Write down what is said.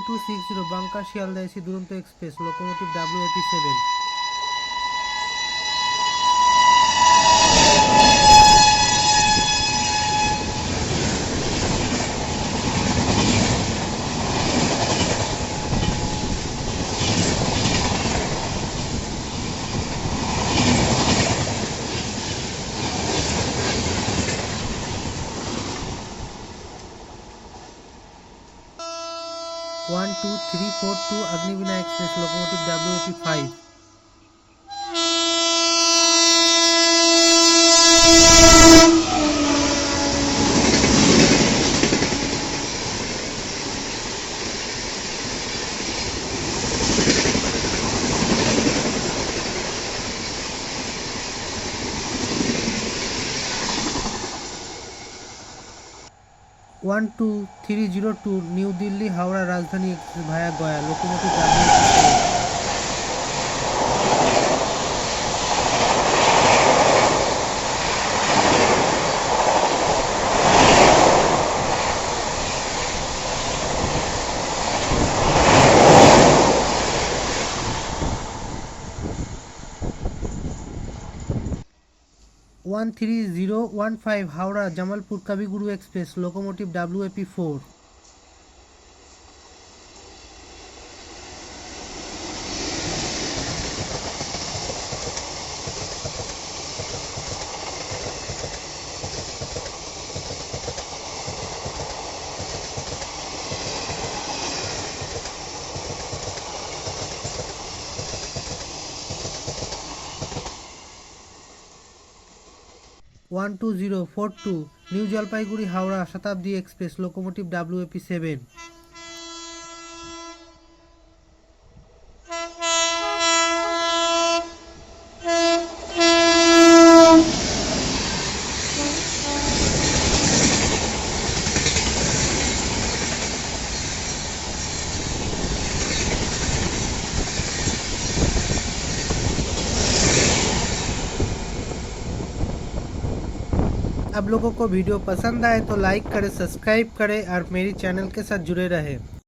2260 Banka Sealdah AC Duronto Express locomotive WAP7. One, 2, 3, 4, 2 Agnibina Express locomotive WAP5. One, 2, 302 New Delhi Howrah Rajdhani Express via Gaya locomotive WAP7. One, 3015 Howrah Jamalpur Kavi Express locomotive WAP4. One, 2042 New Jalpaiguri Howrah Shatabdi Express locomotive WAP7. आप लोगों को video पसंद आए तो like करें, subscribe करें और मेरी चैनल के साथ जुड़े रहें।